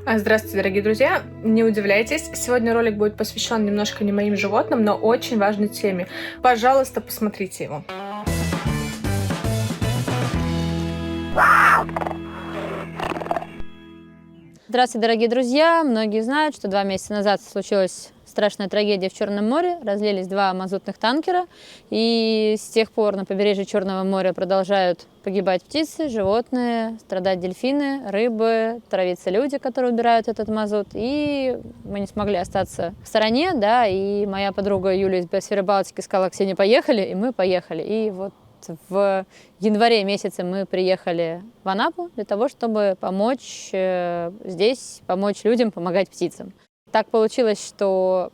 Здравствуйте, дорогие друзья! Не удивляйтесь, сегодня ролик будет посвящен немножко не моим животным, но очень важной теме. Пожалуйста, посмотрите его. Здравствуйте, дорогие друзья! Многие знают, что 2 месяца назад случилась страшная трагедия в Черном море. Разлились 2 мазутных танкера, и с тех пор на побережье Черного моря продолжают погибать птицы, животные, страдать дельфины, рыбы, травиться люди, которые убирают этот мазут. И мы не смогли остаться в стороне, да, и моя подруга Юля из Биосферы Балтики сказала: «Ксения, поехали», и мы поехали. И вот в январе месяце мы приехали в Анапу для того, чтобы помочь здесь, помочь людям, помогать птицам. Так получилось, что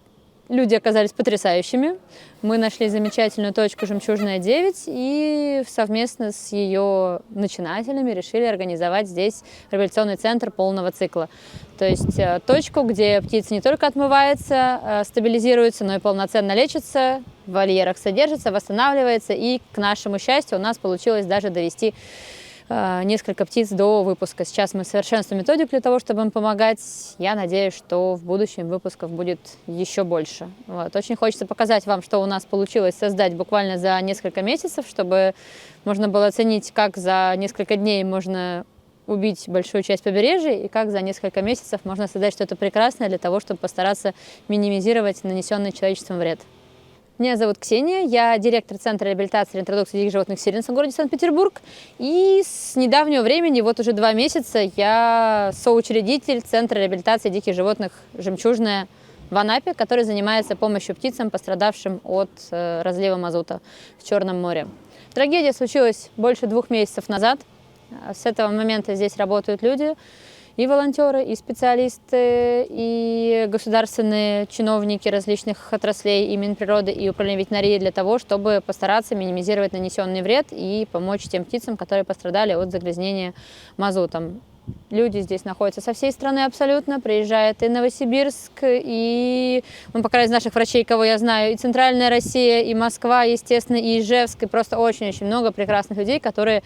люди оказались потрясающими. Мы нашли замечательную точку «Жемчужная 9» и совместно с ее начинателями решили организовать здесь реабилитационный центр полного цикла. То есть точку, где птицы не только отмываются, стабилизируются, но и полноценно лечатся, в вольерах содержится, восстанавливается. И, к нашему счастью, у нас получилось даже довести несколько птиц до выпуска. Сейчас мы совершенствуем методику для того, чтобы им помогать. Я надеюсь, что в будущем выпусков будет еще больше. Вот. Очень хочется показать вам, что у нас получилось создать буквально за несколько месяцев, чтобы можно было оценить, как за несколько дней можно убить большую часть побережья и как за несколько месяцев можно создать что-то прекрасное для того, чтобы постараться минимизировать нанесенный человечеством вред. Меня зовут Ксения, я директор Центра реабилитации и реинтродукции диких животных «Сиренс» в городе Санкт-Петербург. И с недавнего времени, вот уже 2 месяца, я соучредитель Центра реабилитации диких животных «Жемчужная» в Анапе, который занимается помощью птицам, пострадавшим от разлива мазута в Черном море. Трагедия случилась больше 2 месяцев назад. С этого момента здесь работают люди, и волонтеры, и специалисты, и государственные чиновники различных отраслей, и Минприроды, и Управление ветеринарии для того, чтобы постараться минимизировать нанесенный вред и помочь тем птицам, которые пострадали от загрязнения мазутом. Люди здесь находятся со всей страны абсолютно, приезжает и Новосибирск, и, по крайней мере, из наших врачей, кого я знаю, и Центральная Россия, и Москва, естественно, и Ижевск, и просто очень-очень много прекрасных людей, которые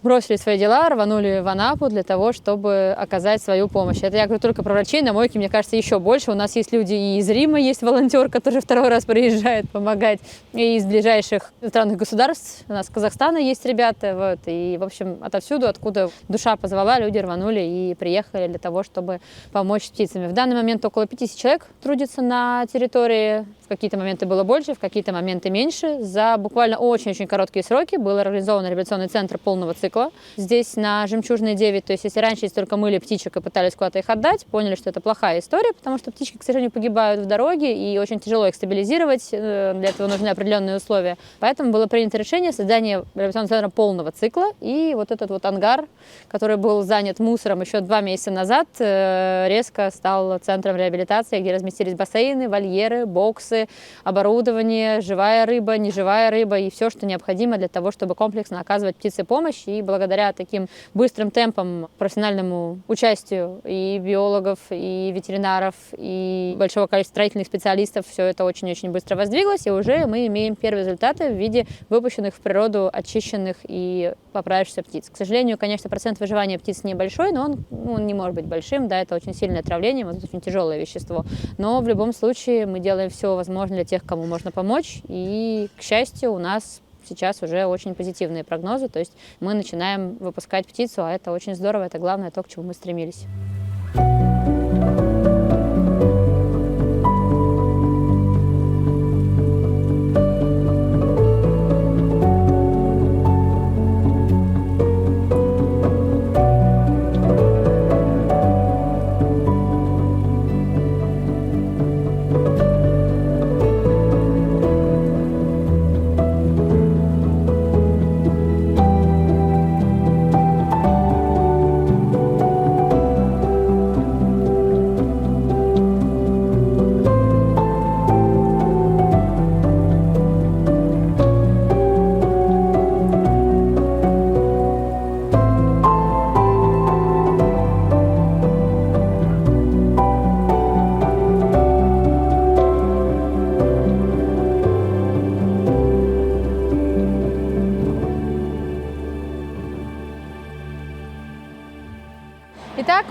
бросили свои дела, рванули в Анапу для того, чтобы оказать свою помощь. Это я говорю только про врачей, на мойке, мне кажется, еще больше. У нас есть люди и из Рима, есть волонтер, который 2-й раз приезжает помогать, и из ближайших странных государств. У нас из Казахстана есть ребята, вот, и, в общем, отовсюду, откуда душа позвала, люди рванули и приехали для того, чтобы помочь с птицами. В данный момент около 50 человек трудится на территории. В какие-то моменты было больше, в какие-то моменты меньше. За буквально очень-очень короткие сроки был организован реабилитационный центр полного цикла. Здесь на Жемчужной 9, то есть если раньше здесь только мыли птичек и пытались куда-то их отдать, поняли, что это плохая история, потому что птички, к сожалению, погибают в дороге, и очень тяжело их стабилизировать, для этого нужны определенные условия. Поэтому было принято решение создания реабилитационного центра полного цикла, и вот этот вот ангар, который был занят мусором еще 2 месяца назад, резко стал центром реабилитации, где разместились бассейны, вольеры, боксы, оборудование, живая рыба, неживая рыба и все, что необходимо для того, чтобы комплексно оказывать птице помощь. И благодаря таким быстрым темпам, профессиональному участию и биологов, и ветеринаров, и большого количества строительных специалистов, все это очень-очень быстро воздвиглось, и уже мы имеем первые результаты в виде выпущенных в природу очищенных и поправившихся птиц. К сожалению, конечно, процент выживания птиц небольшой, но он не может быть большим, да, это очень сильное отравление, вот это очень тяжелое вещество. Но в любом случае мы делаем все возможное для тех, кому можно помочь, и, к счастью, у нас сейчас уже очень позитивные прогнозы, то есть мы начинаем выпускать птицу, а это очень здорово, это главное, то, к чему мы стремились.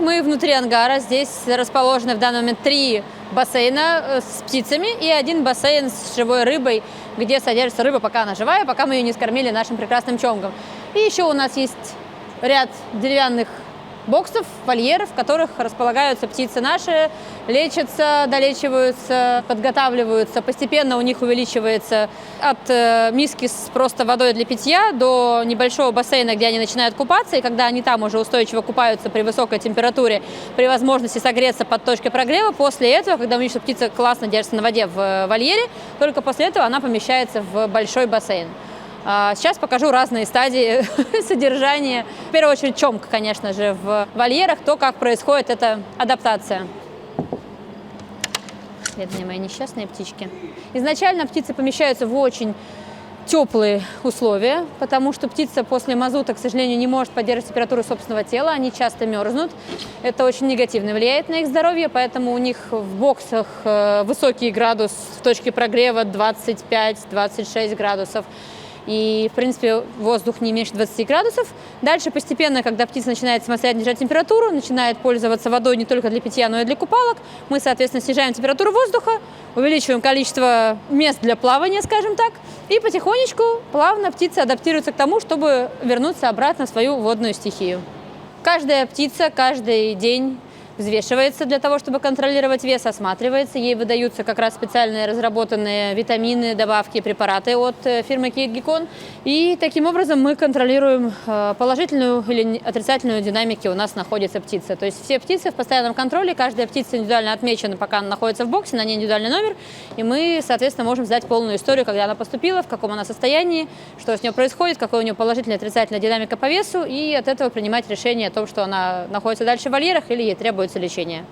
мы внутри ангара. Здесь расположены в данный момент 3 бассейна с птицами и 1 бассейн с живой рыбой, где содержится рыба, пока она живая, пока мы ее не скормили нашим прекрасным чонгам. И еще у нас есть ряд деревянных боксов, вольеров, в которых располагаются птицы наши, лечатся, долечиваются, подготавливаются. Постепенно у них увеличивается от миски с просто водой для питья до небольшого бассейна, где они начинают купаться. И когда они там уже устойчиво купаются при высокой температуре, при возможности согреться под точкой прогрева, после этого, когда мы видим, что птица классно держится на воде в вольере, только после этого она помещается в большой бассейн. Сейчас покажу разные стадии содержания. В первую очередь чомк, конечно же, в вольерах, то, как происходит эта адаптация. Бедные мои несчастные птички. Изначально птицы помещаются в очень теплые условия, потому что птица после мазута, к сожалению, не может поддерживать температуру собственного тела, они часто мерзнут. Это очень негативно влияет на их здоровье, поэтому у них в боксах высокий градус в точке прогрева 25-26 градусов. И, в принципе, воздух не меньше 20 градусов. Дальше постепенно, когда птица начинает самостоятельно держать температуру, начинает пользоваться водой не только для питья, но и для купалок, мы, соответственно, снижаем температуру воздуха, увеличиваем количество мест для плавания, скажем так, и потихонечку, плавно птица адаптируется к тому, чтобы вернуться обратно в свою водную стихию. Каждая птица каждый день взвешивается для того, чтобы контролировать вес, осматривается. Ей выдаются как раз специальные разработанные витамины, добавки, препараты от фирмы Кейгикон. И таким образом мы контролируем положительную или отрицательную динамику у нас находится птица. То есть все птицы в постоянном контроле, каждая птица индивидуально отмечена, пока она находится в боксе, на ней индивидуальный номер. И мы, соответственно, можем знать полную историю, когда она поступила, в каком она состоянии, что с ней происходит, какой у нее положительная, отрицательная динамика по весу, и от этого принимать решение о том, что она находится дальше в вольерах или ей требуется лечения.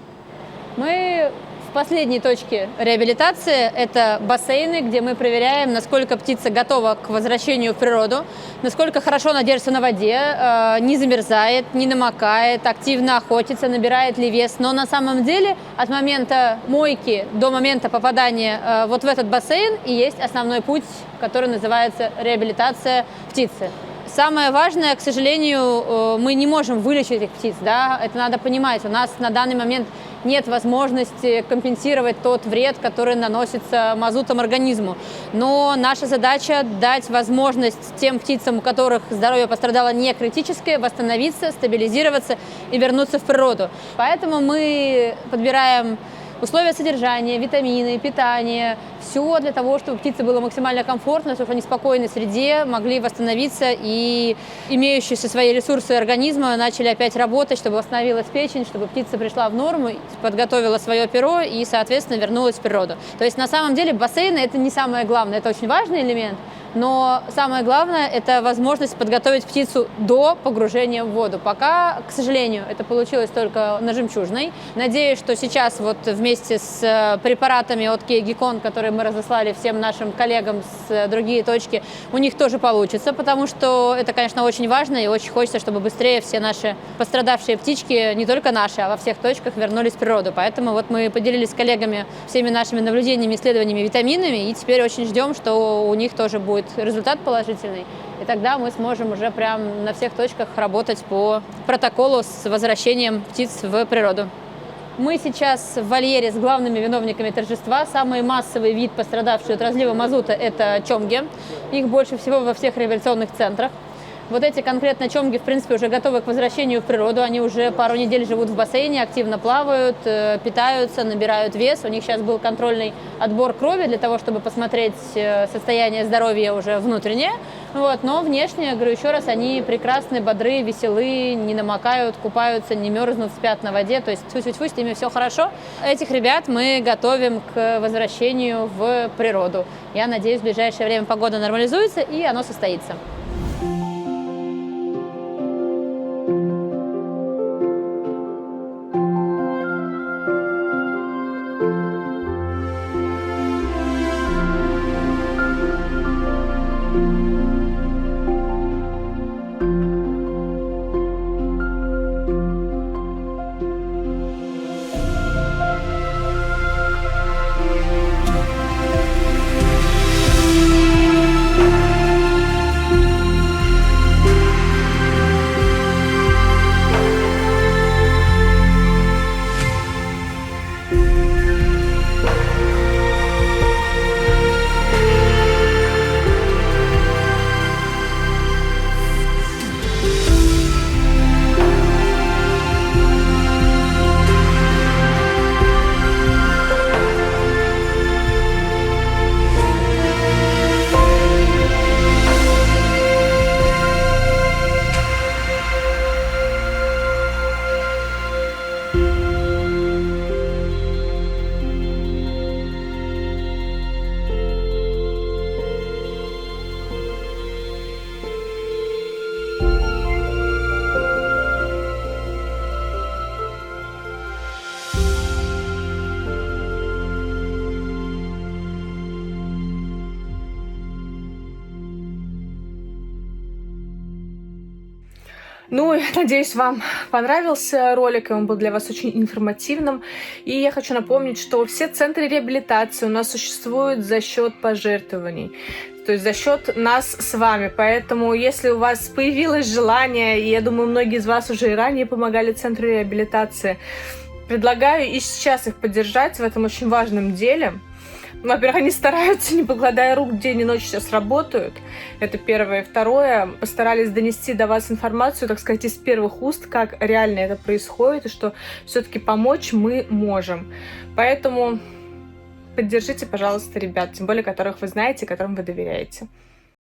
Мы в последней точке реабилитации. Это бассейны, где мы проверяем, насколько птица готова к возвращению в природу, насколько хорошо она держится на воде, не замерзает, не намокает, активно охотится, набирает ли вес. Но на самом деле от момента мойки до момента попадания вот в этот бассейн и есть основной путь, который называется реабилитация птицы. Самое важное, к сожалению, мы не можем вылечить этих птиц, да? Это надо понимать. У нас на данный момент нет возможности компенсировать тот вред, который наносится мазутом организму. Но наша задача дать возможность тем птицам, у которых здоровье пострадало не критическое, восстановиться, стабилизироваться и вернуться в природу. Поэтому мы подбираем условия содержания, витамины, питание, все для того, чтобы птице было максимально комфортно, чтобы они в спокойной среде могли восстановиться и имеющиеся свои ресурсы организма начали опять работать, чтобы восстановилась печень, чтобы птица пришла в норму, подготовила свое перо и, соответственно, вернулась в природу. То есть на самом деле бассейны – это не самое главное, это очень важный элемент, но самое главное – это возможность подготовить птицу до погружения в воду. Пока, к сожалению, это получилось только на Жемчужной. Надеюсь, что сейчас вот вместе с препаратами от Кейгикон, которые мы разослали всем нашим коллегам с другие точки, у них тоже получится, потому что это, конечно, очень важно и очень хочется, чтобы быстрее все наши пострадавшие птички, не только наши, а во всех точках вернулись в природу. Поэтому вот мы поделились с коллегами всеми нашими наблюдениями, исследованиями, витаминами, и теперь очень ждем, что у них тоже будет результат положительный, и тогда мы сможем уже прям на всех точках работать по протоколу с возвращением птиц в природу. Мы сейчас в вольере с главными виновниками торжества. Самый массовый вид, пострадавший от разлива мазута, это чомги. Их больше всего во всех реабилитационных центрах. Вот эти конкретно чомги, в принципе, уже готовы к возвращению в природу. Они уже пару недель живут в бассейне, активно плавают, питаются, набирают вес. У них сейчас был контрольный отбор крови для того, чтобы посмотреть состояние здоровья уже внутреннее. Вот. Но внешне, говорю еще раз, они прекрасны, бодры, веселы, не намокают, купаются, не мерзнут, спят на воде. То есть тьфу-тьфу-тьфу, с ними все хорошо. Этих ребят мы готовим к возвращению в природу. Я надеюсь, в ближайшее время погода нормализуется и оно состоится. Ну, надеюсь, вам понравился ролик, и он был для вас очень информативным. И я хочу напомнить, что все центры реабилитации у нас существуют за счет пожертвований. То есть за счет нас с вами. Поэтому, если у вас появилось желание, и я думаю, многие из вас уже и ранее помогали центру реабилитации, предлагаю и сейчас их поддержать в этом очень важном деле. Во-первых, они стараются, не покладая рук, день и ночь сейчас работают. Это первое. И второе, постарались донести до вас информацию, так сказать, из первых уст, как реально это происходит, и что все-таки помочь мы можем. Поэтому поддержите, пожалуйста, ребят, тем более которых вы знаете, которым вы доверяете.